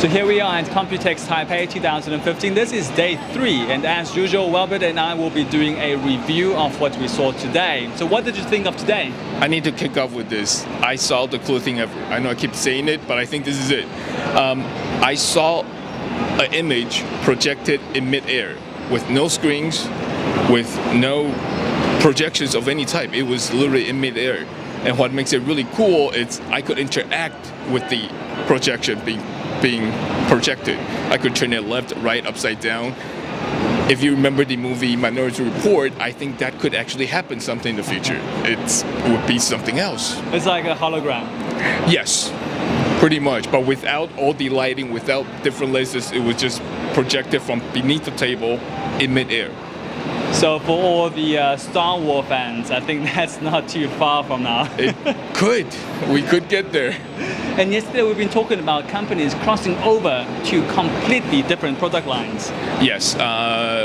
So here we are at COMPUTEX Taipei 2015. This is day 3, and as usual, Welbert and I will be doing a review of what we saw today. So what did you think of today? I need to kick off with this. I saw the coolest thing ever. I know I keep saying it, but I think this is it. I saw an image projected in midair with no screens, with no projections of any type. It was literally in midair. And what makes it really cool is I could interact with the projection being projected. I could turn it left, right, upside down. If you remember the movie Minority Report, I think that could actually happen sometime in the future. It would be something else. It's like a hologram. Yes, pretty much. But without all the lighting, without different lasers, it was just projected from beneath the table in midair. So for all the Star Wars fans, I think that's not too far from now. It could. We could get there. And yesterday we've been talking about companies crossing over to completely different product lines. Yes,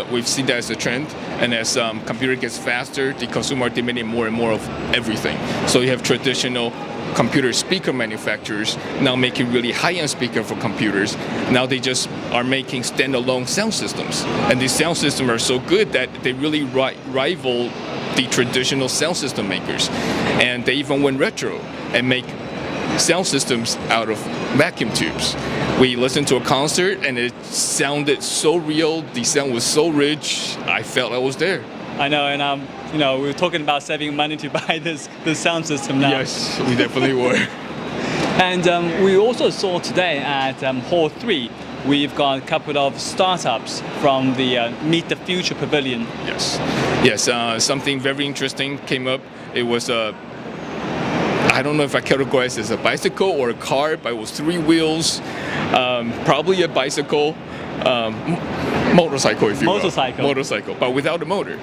we've seen that as a trend. And as computer gets faster, the consumer are demanding more and more of everything. So you have traditional computer speaker manufacturers now making really high-end speaker for computers. Now they just are making standalone sound systems. And these sound systems are so good that they really rival the traditional sound system makers. And they even went retro and make sound systems out of vacuum tubes. We listened to a concert and it sounded so real, the sound was so rich, I felt I was there. I know, and we were talking about saving money to buy this sound system now. Yes, we definitely were. And we also saw today at Hall 3, we've got a couple of startups from the Meet the Future Pavilion. Yes, something very interesting came up. It was I don't know if I categorize it as a bicycle or a car, but it was 3 wheels, probably a bicycle. Motorcycle, if you will. Motorcycle, but without a motor.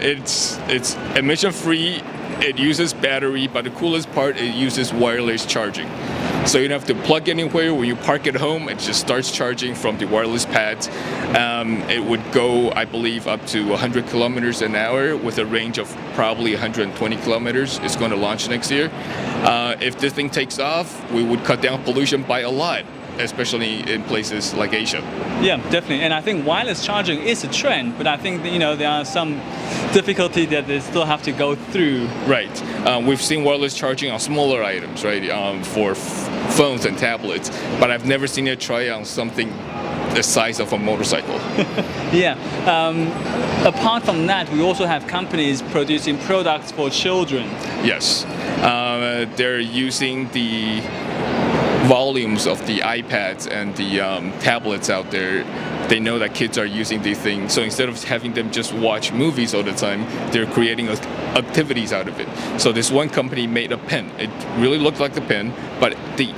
It's emission-free. It uses battery, but the coolest part, it uses wireless charging. So you don't have to plug anywhere. When you park at home, it just starts charging from the wireless pads. It would go, I believe, up to 100 kilometers an hour with a range of probably 120 kilometers. It's going to launch next year. If this thing takes off, we would cut down pollution by a lot, especially in places like Asia. Yeah, definitely. And I think wireless charging is a trend, but I think there are some difficulty that they still have to go through. Right. We've seen wireless charging on smaller items, right, for phones and tablets, but I've never seen it try on something the size of a motorcycle. Yeah. Apart from that, we also have companies producing products for children. Yes. They're using the volumes of the iPads and the tablets out there. They know that kids are using these things, so instead of having them just watch movies all the time, they're creating activities out of it. So this one company made a pen. It really looked like the pen, but the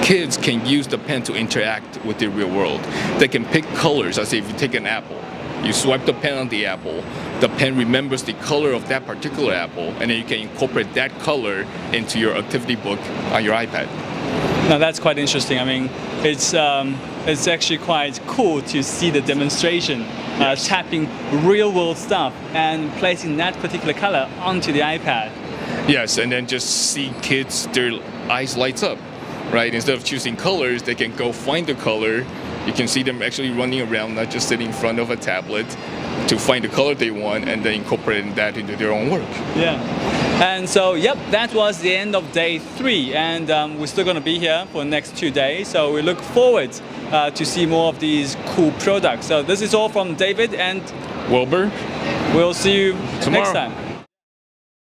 kids can use the pen to interact with the real world. They can pick colors. As if you take an apple, you swipe the pen on the apple, the pen remembers the color of that particular apple, and then you can incorporate that color into your activity book on your iPad. Now that's quite interesting. I mean, it's actually quite cool to see the demonstration, tapping real-world stuff and placing that particular color onto the iPad. Yes, and then just see kids, their eyes lights up, right? Instead of choosing colors, they can go find the color. You can see them actually running around, not just sitting in front of a tablet to find the color they want and then incorporating that into their own work. Yeah. And so, yep, that was the end of day 3, and we're still going to be here for the next 2 days. So we look forward to see more of these cool products. So this is all from David and Wilbur. We'll see you tomorrow. next time.